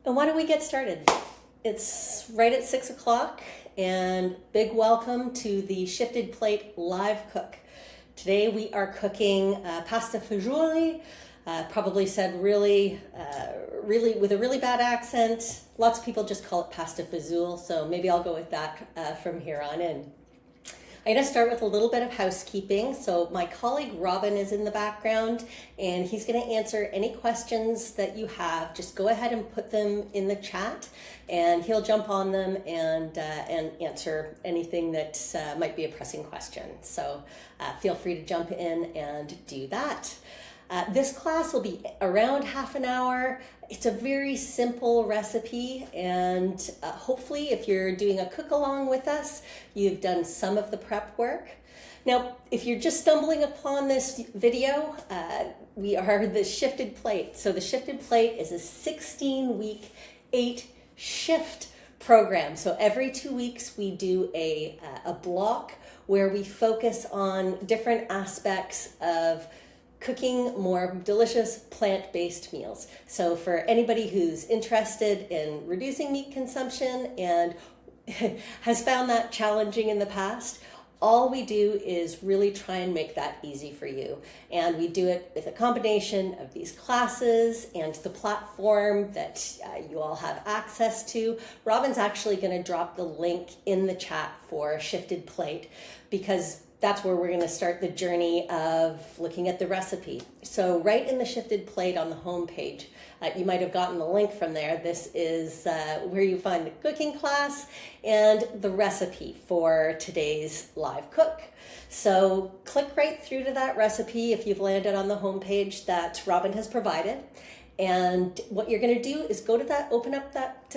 And why don't we get started? It's right at 6 o'clock, and big welcome to the ShiftedPlate live cook. Today we are cooking Pasta Fagioli, probably said really with a really bad accent. Lots of people just call it Pasta Fazool, so maybe I'll go with that from here on in. I'm going to start with a little bit of housekeeping. So my colleague Robin is in the background, and he's going to answer any questions that you have. Just go ahead and put them in the chat, and he'll jump on them and answer anything that might be a pressing question. So feel free to jump in and do that. This class will be around half an hour. It's a very simple recipe, and hopefully if you're doing a cook along with us, you've done some of the prep work. Now, if you're just stumbling upon this video, we are the ShiftedPlate. So the ShiftedPlate is a 16-week, 8-shift program. So every 2 weeks we do a block where we focus on different aspects of cooking more delicious plant-based meals. So for anybody who's interested in reducing meat consumption and has found that challenging in the past, all we do is really try and make that easy for you. And we do it with a combination of these classes and the platform that you all have access to. Robin's actually going to drop the link in the chat for ShiftedPlate, because that's where we're going to start the journey of looking at the recipe. So right in the ShiftedPlate on the home page, you might have gotten the link from there. This is where you find the cooking class and the recipe for today's live cook. So click right through to that recipe if you've landed on the home page that Robin has provided. And what you're going to do is go to that, open up that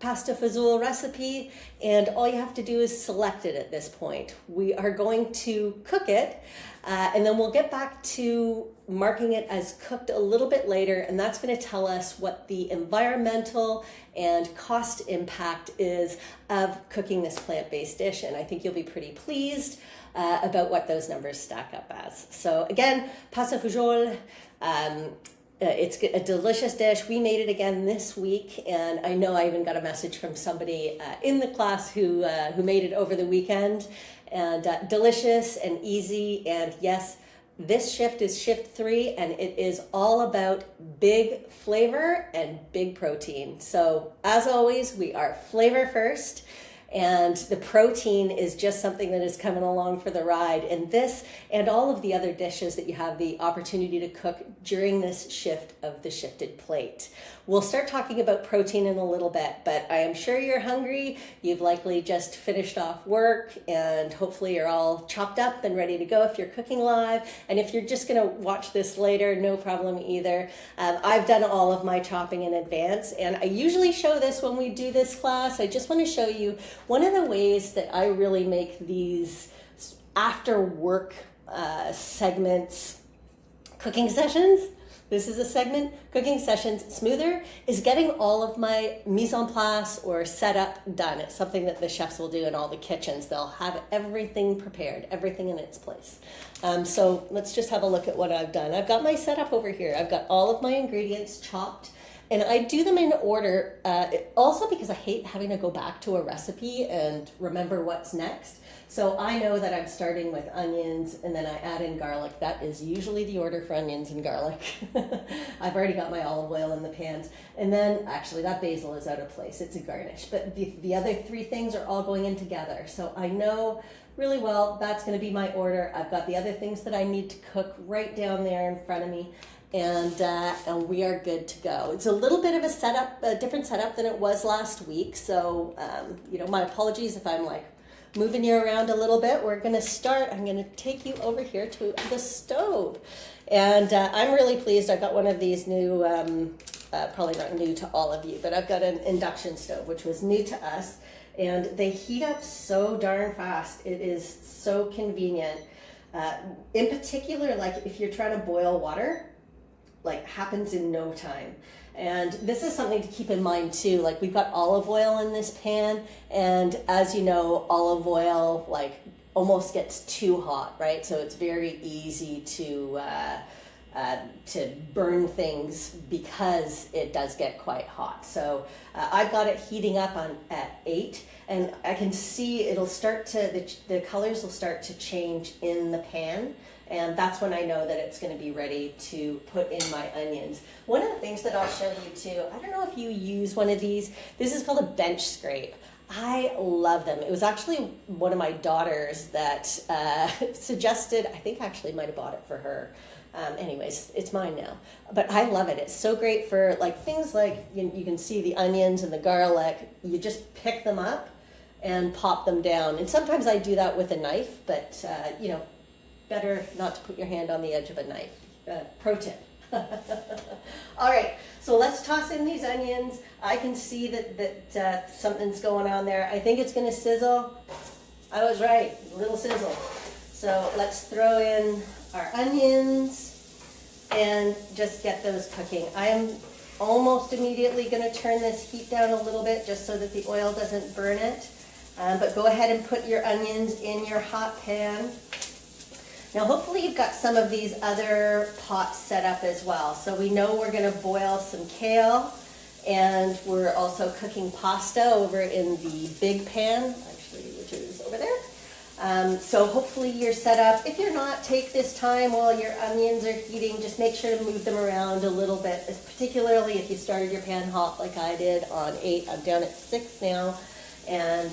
Pasta Fazool recipe, and all you have to do is select it at this point. We are going to cook it, and then we'll get back to marking it as cooked a little bit later, and that's going to tell us what the environmental and cost impact is of cooking this plant-based dish, and I think you'll be pretty pleased about what those numbers stack up as. So again, Pasta Fazool, it's a delicious dish. We made it again this week, and I know I even got a message from somebody in the class who made it over the weekend. And delicious and easy, and yes, this shift is shift 3, and it is all about big flavor and big protein. So as always, we are flavor first, and the protein is just something that is coming along for the ride. And this and all of the other dishes that you have the opportunity to cook during this shift of the ShiftedPlate. We'll start talking about protein in a little bit, but I am sure you're hungry. You've likely just finished off work, and hopefully you're all chopped up and ready to go if you're cooking live. And if you're just gonna watch this later, no problem either. I've done all of my chopping in advance, and I usually show this when we do this class. I just wanna show you one of the ways that I really make these after work segments, cooking sessions. This is a segment, cooking sessions, smoother, is getting all of my mise en place or setup done. It's something that the chefs will do in all the kitchens. They'll have everything prepared, everything in its place. So let's just have a look at what I've done. I've got my setup over here. I've got all of my ingredients chopped, and I do them in order, also because I hate having to go back to a recipe and remember what's next. So I know that I'm starting with onions, and then I add in garlic. That is usually the order for onions and garlic. I've already got my olive oil in the pans. And then, actually, that basil is out of place. It's a garnish. But the other 3 things are all going in together. So I know really well that's going to be my order. I've got the other things that I need to cook right down there in front of me. And we are good to go. It's a little bit of a setup, a different setup than it was last week. So, my apologies if I'm like moving you around a little bit. We're going to start. I'm going to take you over here to the stove. And I'm really pleased. I got one of these new, probably not new to all of you, but I've got an induction stove, which was new to us. And they heat up so darn fast. It is so convenient. In particular, like if you're trying to boil water, like happens in no time. And this is something to keep in mind too. Like we've got olive oil in this pan, and as you know, olive oil like almost gets too hot, right? So it's very easy to to burn things because it does get quite hot. So I've got it heating up at 8, and I can see it'll start to, the colors will start to change in the pan, and that's when I know that it's going to be ready to put in my onions. One of the things that I'll show you too, I don't know if you use one of these, this is called a bench scrape. I love them. It was actually one of my daughters that suggested, I think I actually might have bought it for her. Anyways, it's mine now. But I love it. It's so great for like things like, you can see the onions and the garlic. You just pick them up and pop them down. And sometimes I do that with a knife, but you know, better not to put your hand on the edge of a knife. Pro tip. All right, so let's toss in these onions. I can see that something's going on there. I think it's gonna sizzle. I was right, a little sizzle. So let's throw in our onions and just get those cooking. I am almost immediately gonna turn this heat down a little bit just so that the oil doesn't burn it. But go ahead and put your onions in your hot pan. Now hopefully you've got some of these other pots set up as well. So we know we're going to boil some kale, and we're also cooking pasta over in the big pan, actually, which is over there. So hopefully you're set up. If you're not, take this time while your onions are heating. Just make sure to move them around a little bit, particularly if you started your pan hot like I did on 8. I'm down at 6 now, and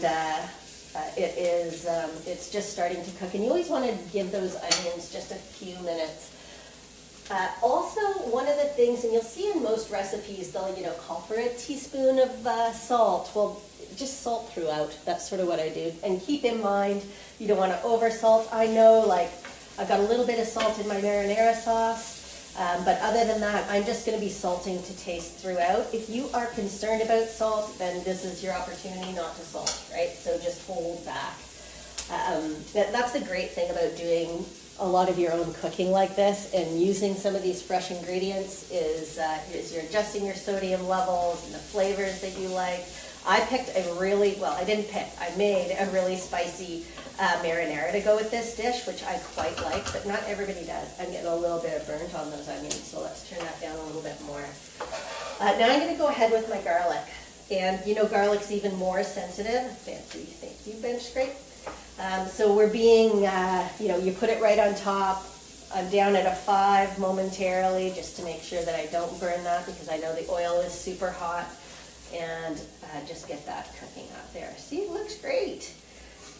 it's just starting to cook, and you always want to give those onions just a few minutes. Also, one of the things, and you'll see in most recipes, they'll call for a teaspoon of salt. Well, just salt throughout. That's sort of what I do. And keep in mind, you don't want to over salt. I know, like, I've got a little bit of salt in my marinara sauce. But other than that, I'm just going to be salting to taste throughout. If you are concerned about salt, then this is your opportunity not to salt, right? So just hold back. That's the great thing about doing a lot of your own cooking like this and using some of these fresh ingredients is you're adjusting your sodium levels and the flavors that you like. I picked a really, well, I didn't pick, I made a really spicy marinara to go with this dish, which I quite like, but not everybody does. I'm getting a little bit of burnt on those onions, so let's turn that down a little bit more. Now I'm going to go ahead with my garlic, and you know garlic's even more sensitive. Fancy, thank you, bench scrape. So we're being, you put it right on top. I'm down at a 5 momentarily, just to make sure that I don't burn that, because I know the oil is super hot. And just get that cooking up there. See, it looks great.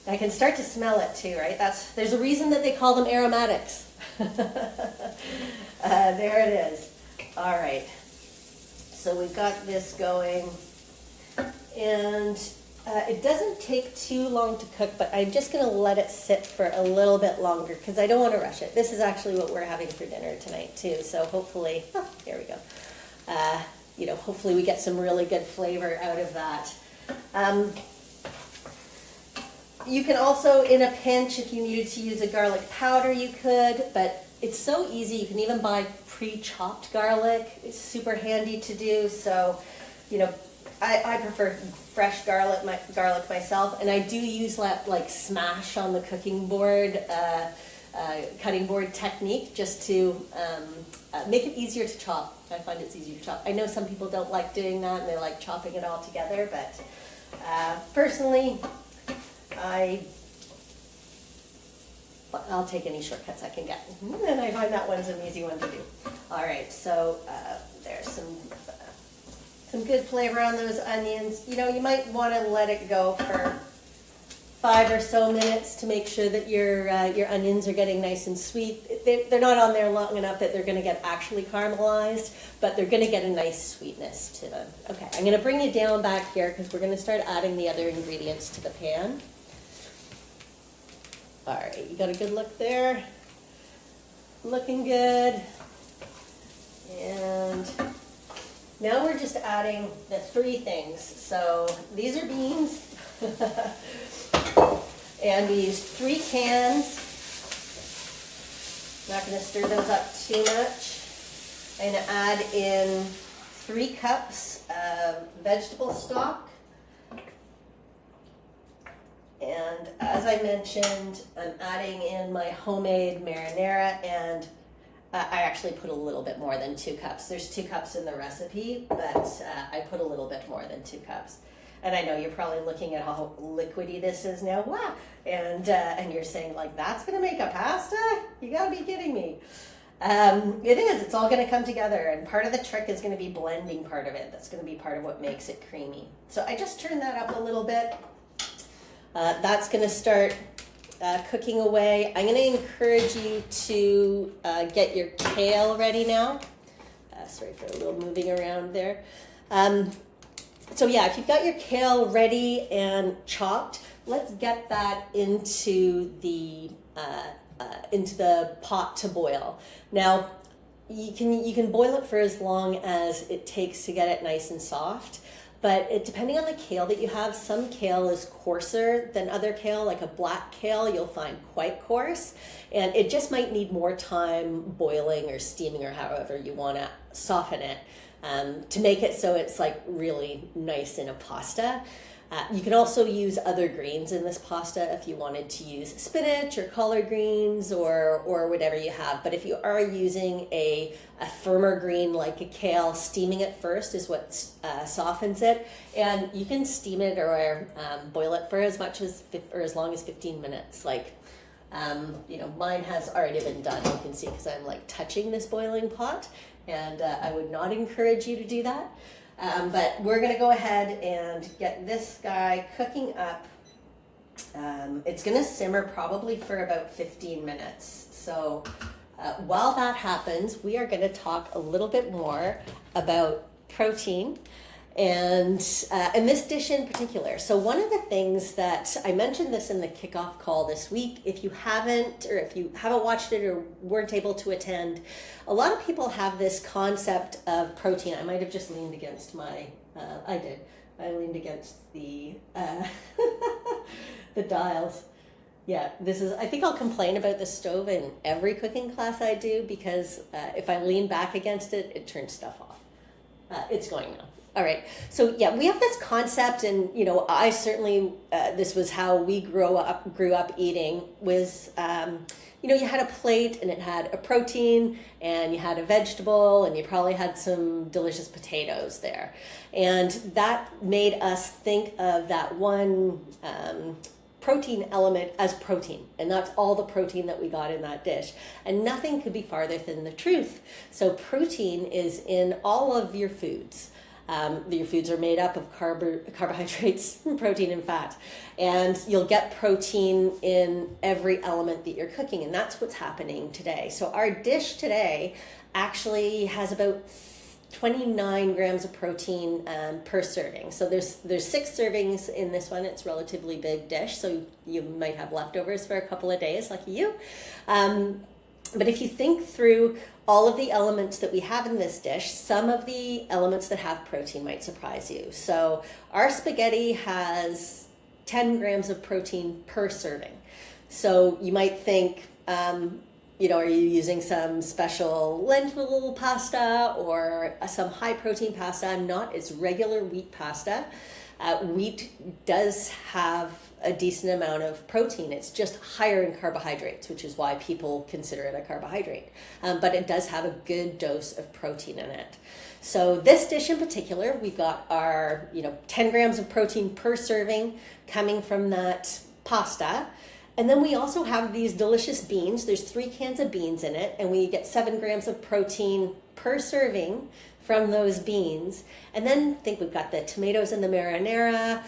I can start to smell it too, right? There's a reason that they call them aromatics. There it is. All right. So we've got this going. And it doesn't take too long to cook, but I'm just going to let it sit for a little bit longer because I don't want to rush it. This is actually what we're having for dinner tonight too. So hopefully, here we go. Hopefully we get some really good flavor out of that. You can also, in a pinch, if you needed to use a garlic powder, you could, but it's so easy. You can even buy pre-chopped garlic. It's super handy to do. So, I prefer fresh garlic myself, and I do use that like smash on the cooking board, cutting board technique just to make it easier to chop. I find it's easier to chop. I know some people don't like doing that and they like chopping it all together, but personally, I'll take any shortcuts I can get. And I find that one's an easy one to do. All right, so there's some good flavor on those onions. You might want to let it go for 5 or so minutes to make sure that your onions are getting nice and sweet. They're not on there long enough that they're going to get actually caramelized, but they're going to get a nice sweetness to them. Okay, I'm going to bring you down back here because we're going to start adding the other ingredients to the pan. All right, you got a good look there? Looking good. And now we're just adding the 3 things. So these are beans. And these 3 cans, not going to stir those up too much. I'm going to add in 3 cups of vegetable stock. And as I mentioned, I'm adding in my homemade marinara, and I actually put a little bit more than 2 cups. There's 2 cups in the recipe, but I put a little bit more than 2 cups. And I know you're probably looking at how liquidy this is now. Wow! And you're saying, like, that's gonna make a pasta? You gotta be kidding me. It is. It's all going to come together, and part of the trick is going to be blending part of it. That's going to be part of what makes it creamy. So I just turned that up a little bit. That's going to start cooking away. I'm going to encourage you to get your kale ready now. Sorry for a little moving around there. So yeah, if you've got your kale ready and chopped, let's get that into the pot to boil. Now, you can boil it for as long as it takes to get it nice and soft, but depending on the kale that you have, some kale is coarser than other kale, like a black kale you'll find quite coarse, and it just might need more time boiling or steaming or however you want to soften it to make it so it's like really nice in a pasta. You can also use other greens in this pasta if you wanted to use spinach or collard greens or whatever you have. But if you are using a firmer green like a kale, steaming it first is what softens it. And you can steam it or boil it for as long as 15 minutes. Like, mine has already been done. You can see because I'm like touching this boiling pot, and I would not encourage you to do that. But we're going to go ahead and get this guy cooking up. It's going to simmer probably for about 15 minutes. So while that happens, we are going to talk a little bit more about protein and this dish in particular. So one of the things that I mentioned this in the kickoff call this week, if you haven't watched it or weren't able to attend, a lot of people have this concept of protein. I might have just leaned against my, I leaned against the, the dials. Yeah, I think I'll complain about the stove in every cooking class I do because if I lean back against it, it turns stuff off. It's going now. All right. So yeah, we have this concept, and I certainly this was how we grew up eating. Was you had a plate and it had a protein and you had a vegetable and you probably had some delicious potatoes there, and that made us think of that one protein element as protein, and that's all the protein that we got in that dish, and nothing could be farther than the truth. So protein is in all of your foods. Your foods are made up of carbohydrates, protein, and fat. And you'll get protein in every element that you're cooking, and that's what's happening today. So our dish today actually has about 29 grams of protein per serving. So there's 6 servings in this one. It's a relatively big dish, so you might have leftovers for a couple of days, lucky you. But if you think through all of the elements that we have in this dish, some of the elements that have protein might surprise you. So our spaghetti has 10 grams of protein per serving. So you might think, are you using some special lentil pasta or some high protein pasta? I'm not. It's regular wheat pasta. Wheat does have a decent amount of protein. It's just higher in carbohydrates, which is why people consider it a carbohydrate. But it does have a good dose of protein in it. So this dish in particular, we've got our 10 grams of protein per serving coming from that pasta. And then we also have these delicious beans. There's 3 cans of beans in it, and we get 7 grams of protein per serving from those beans. And then I think we've got the tomatoes in the marinara,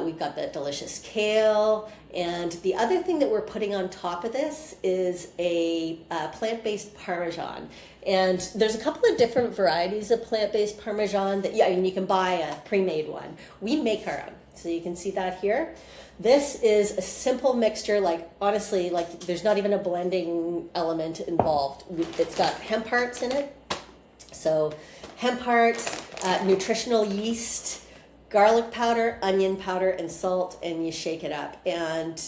we've got the delicious kale, and the other thing that we're putting on top of this is a plant-based Parmesan. And there's a couple of different varieties of plant-based Parmesan that you can buy a pre-made one. We make our own, so you can see that here. This is a simple mixture, honestly, there's not even a blending element involved. It's got hemp hearts in it. So hemp hearts, nutritional yeast, garlic powder, onion powder, and salt, and you shake it up. And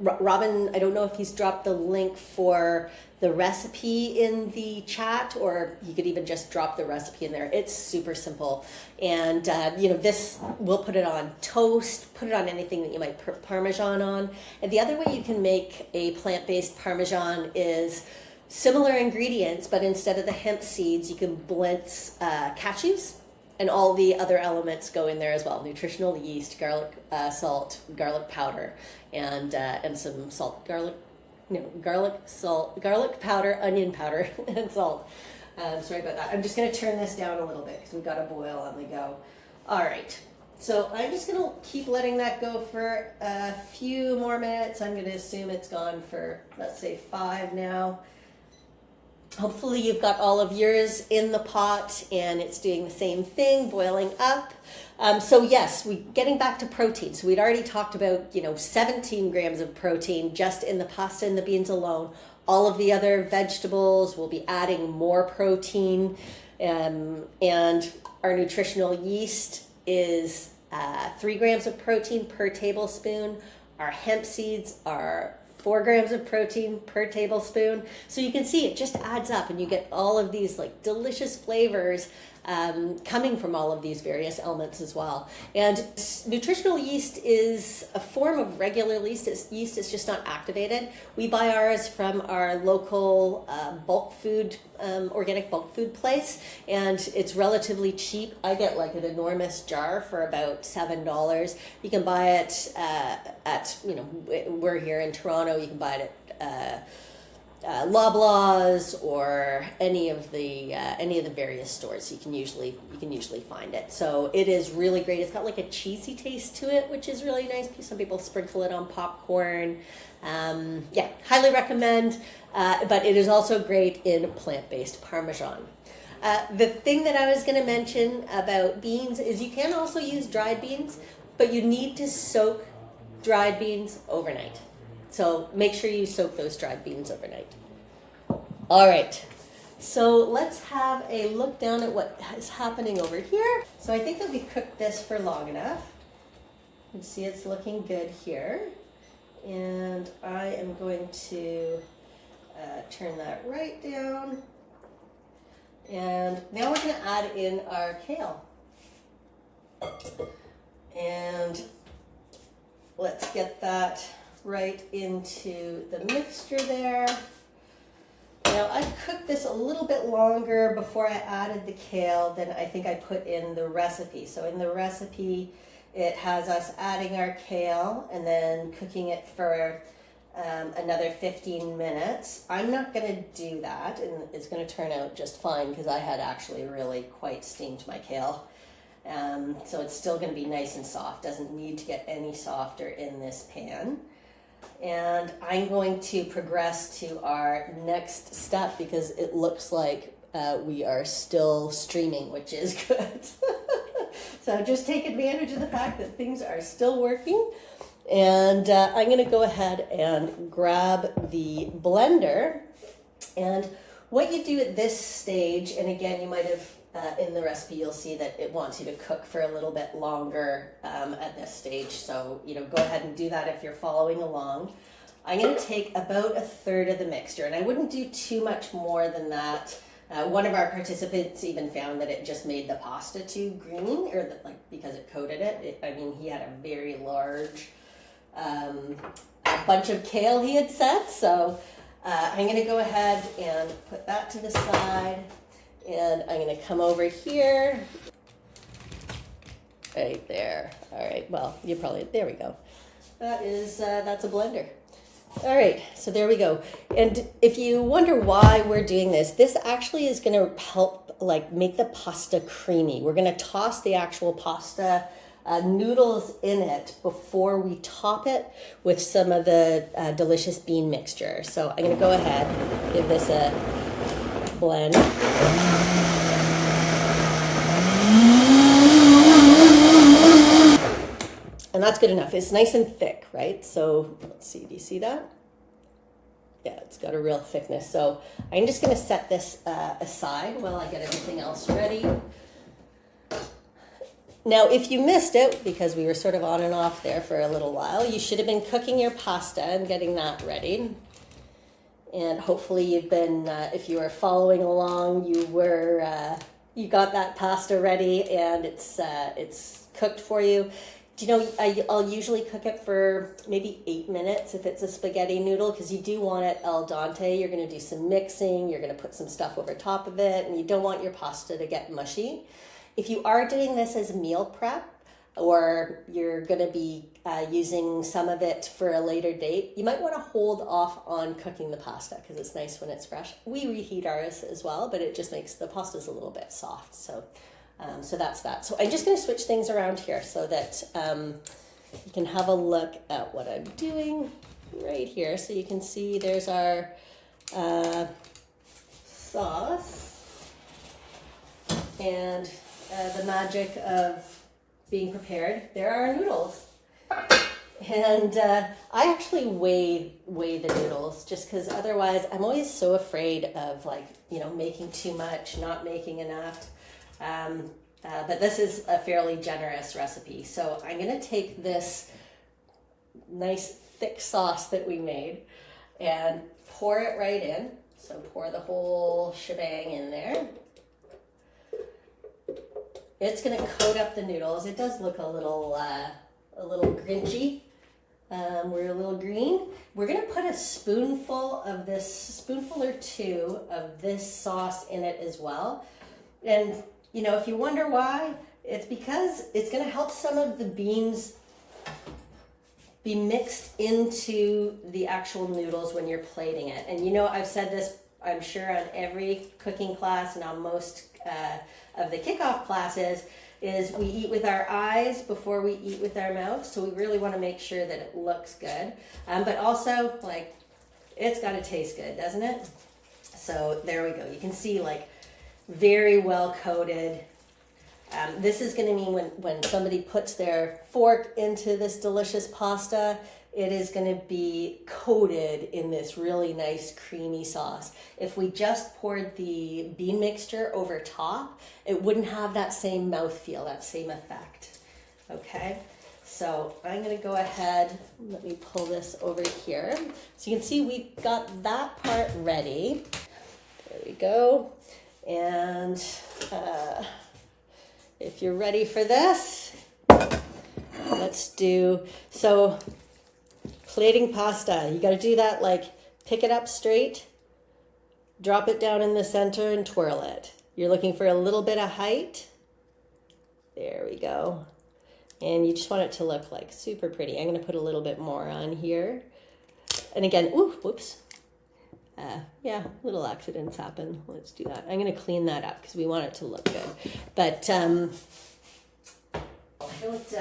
Robin, I don't know if he's dropped the link for the recipe in the chat, or you could even just drop the recipe in there. It's super simple. And, this, we'll put it on toast, put it on anything that you might put Parmesan on. And the other way you can make a plant-based Parmesan is Similar ingredients, but instead of the hemp seeds, you can blend cashews, and all the other elements go in there as well. Nutritional yeast, garlic salt, garlic powder, and some salt, garlic powder, onion powder, and salt. Sorry about that. I'm just going to turn this down a little bit because we've got a boil on the go. All right. So I'm just going to keep letting that go for a few more minutes. I'm going to assume it's gone for, let's say, 5 now. Hopefully you've got all of yours in the pot and it's doing the same thing, boiling up. So yes, getting back to protein. So we'd already talked about, 17 grams of protein just in the pasta and the beans alone. All of the other vegetables will be adding more protein. And our nutritional yeast is 3 grams of protein per tablespoon. Our hemp seeds are 4 grams of protein per tablespoon. So you can see it just adds up and you get all of these like delicious flavors coming from all of these various elements as well. And nutritional yeast is a form of regular yeast. It's just not activated. We buy ours from our local organic bulk food place, and it's relatively cheap. I get like an enormous jar for about $7. You can buy it we're here in Toronto. You can buy it at Loblaws or any of the various stores. You can usually find it. So it is really great. It's got like a cheesy taste to it, which is really nice. Some people sprinkle it on popcorn. Highly recommend. But it is also great in plant-based Parmesan. The thing that I was going to mention about beans is you can also use dried beans, but you need to soak dried beans overnight. So make sure you soak those dried beans overnight. All right, so let's have a look down at what is happening over here. So I think that we cooked this for long enough. You can see it's looking good here. And I am going to turn that right down. And now we're going to add in our kale. And let's get that right into the mixture there. Now I cooked this a little bit longer before I added the kale than I think I put in the recipe. So in the recipe, it has us adding our kale and then cooking it for another 15 minutes. I'm not going to do that, and it's going to turn out just fine because I had actually really quite steamed my kale. So it's still going to be nice and soft. Doesn't need to get any softer in this pan. And I'm going to progress to our next step because it looks like we are still streaming, which is good. So just take advantage of the fact that things are still working. And I'm going to go ahead and grab the blender. And what you do at this stage, and again, you might have in the recipe, you'll see that it wants you to cook for a little bit longer at this stage. So, go ahead and do that if you're following along. I'm going to take about 1/3 of the mixture, and I wouldn't do too much more than that. One of our participants even found that it just made the pasta too green, because it coated it. He had a very large bunch of kale he had set. So I'm going to go ahead and put that to the side. And I'm going to come over here, right there. All right, well, there we go. That's a blender. All right, so there we go. And if you wonder why we're doing this actually is going to help make the pasta creamy. We're going to toss the actual pasta noodles in it before we top it with some of the delicious bean mixture. So I'm going to go ahead, give this a blend. And that's good enough. It's nice and thick, right? So let's see, do you see that? Yeah, it's got a real thickness. So I'm just going to set this aside while I get everything else ready. Now, if you missed it, because we were sort of on and off there for a little while, you should have been cooking your pasta and getting that ready. And hopefully you've been, if you were following along, you got that pasta ready and it's cooked for you. Do you know, I'll usually cook it for maybe 8 minutes if it's a spaghetti noodle, because you do want it al dente. You're going to do some mixing, you're going to put some stuff over top of it, and you don't want your pasta to get mushy. If you are doing this as meal prep, or you're going to be using some of it for a later date, you might want to hold off on cooking the pasta because it's nice when it's fresh. We reheat ours as well, but it just makes the pastas a little bit soft. So that's that. So I'm just going to switch things around here so that you can have a look at what I'm doing right here. So you can see there's our sauce and the magic of being prepared. There are our noodles. And I actually weigh the noodles just because otherwise I'm always so afraid of making too much, not making enough. But this is a fairly generous recipe. So I'm going to take this nice thick sauce that we made and pour it right in. So pour the whole shebang in there. It's going to coat up the noodles. It does look a little grinchy. We're a little green. We're going to put a spoonful or two of this sauce in it as well. And if you wonder why, it's because it's going to help some of the beans be mixed into the actual noodles when you're plating it. And I've said this, I'm sure, on every cooking class and on most of the kickoff classes, is we eat with our eyes before we eat with our mouth. So we really want to make sure that it looks good. But also, it's got to taste good, doesn't it? So there we go. You can see, very well coated. This is going to mean when somebody puts their fork into this delicious pasta, it is going to be coated in this really nice creamy sauce. If we just poured the bean mixture over top, it wouldn't have that same mouthfeel, that same effect. Okay, so I'm going to go ahead, let me pull this over here. So you can see we got that part ready. There we go. And if you're ready for this, let's do, so plating pasta, you got to do that, pick it up straight, drop it down in the center and twirl it. You're looking for a little bit of height. There we go. And you just want it to look super pretty. I'm going to put a little bit more on here. And again, whoops. Little accidents happen. Let's do that. I'm going to clean that up because we want it to look good. But I don't,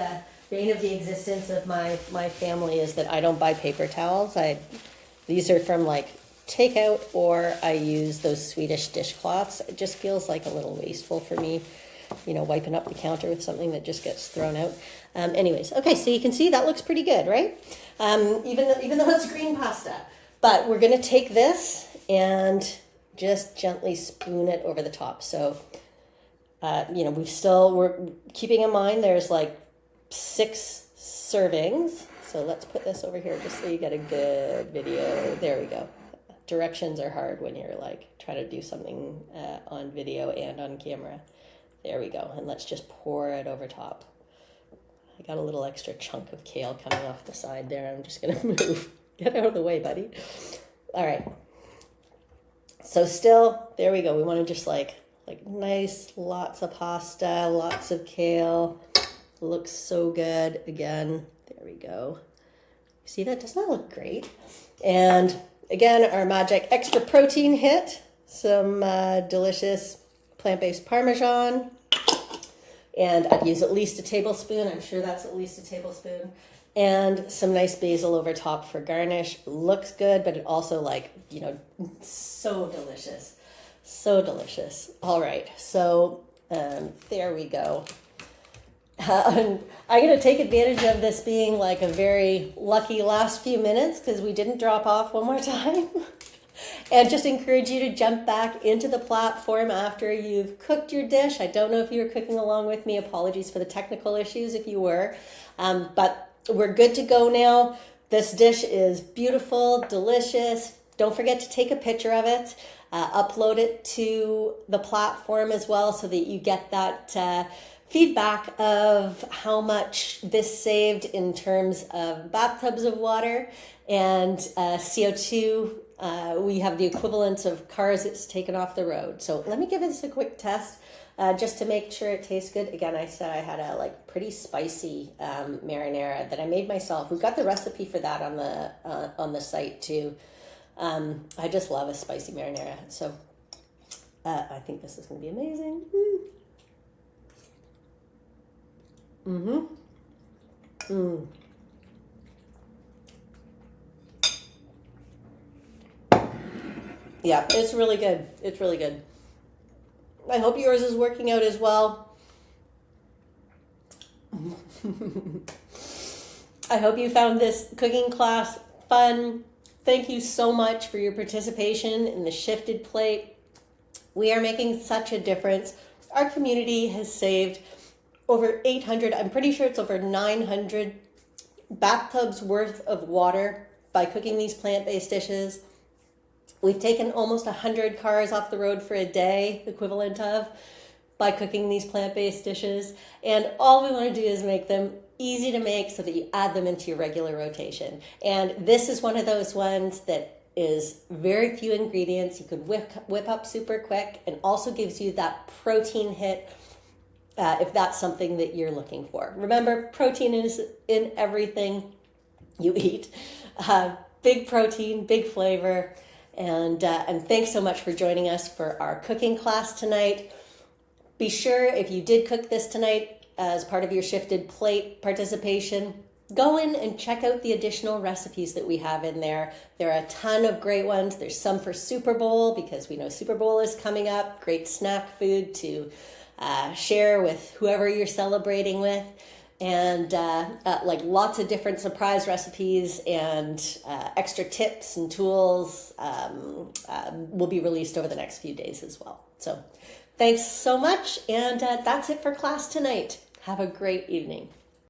bane of the existence of my family is that I don't buy paper towels. These are from takeout, or I use those Swedish dishcloths. It just feels a little wasteful for me, wiping up the counter with something that just gets thrown out. Anyways, okay, so you can see that looks pretty good, right? Even though it's green pasta. But we're going to take this and just gently spoon it over the top. So, we're keeping in mind there's 6 servings. So let's put this over here just so you get a good video. There we go. Directions are hard when you're trying to do something on video and on camera. There we go. And let's just pour it over top. I got a little extra chunk of kale coming off the side there. I'm just going to move. Get out of the way, buddy. All right. So still, there we go. We want to just nice, lots of pasta, lots of kale. Looks so good. Again, there we go. See that? Doesn't that look great? And again, our magic extra protein hit. Some delicious plant-based Parmesan. And I'd use at least a tablespoon. I'm sure that's at least a tablespoon. And some nice basil over top for garnish. Looks good, but it also so delicious. So delicious. All right, so there we go. I'm going to take advantage of this being a very lucky last few minutes because we didn't drop off one more time. And just encourage you to jump back into the platform after you've cooked your dish. I don't know if you were cooking along with me. Apologies for the technical issues if you were. But we're good to go now. This dish is beautiful, delicious. Don't forget to take a picture of it. Upload it to the platform as well so that you get that feedback of how much this saved in terms of bathtubs of water and CO2. We have the equivalent of cars it's taken off the road. So let me give this a quick test just to make sure it tastes good. Again, I said I had a pretty spicy marinara that I made myself. We've got the recipe for that on the site too. I just love a spicy marinara. So I think this is going to be amazing. Yeah, it's really good. It's really good. I hope yours is working out as well. I hope you found this cooking class fun. Thank you so much for your participation in the Shifted Plate. We are making such a difference. Our community has saved over 800, I'm pretty sure it's over 900 bathtubs worth of water by cooking these plant-based dishes. We've taken almost 100 cars off the road for a day, equivalent of, by cooking these plant-based dishes. And all we want to do is make them easy to make so that you add them into your regular rotation. And this is one of those ones that is very few ingredients. You could whip up super quick and also gives you that protein hit if that's something that you're looking for. Remember, protein is in everything you eat. Big protein, big flavor. And thanks so much for joining us for our cooking class tonight. Be sure, if you did cook this tonight as part of your Shifted Plate participation, go in and check out the additional recipes that we have in there. There are a ton of great ones. There's some for Super Bowl because we know Super Bowl is coming up. Great snack food to share with whoever you're celebrating with. And lots of different surprise recipes and extra tips and tools will be released over the next few days as well. So thanks so much. And that's it for class tonight. Have a great evening.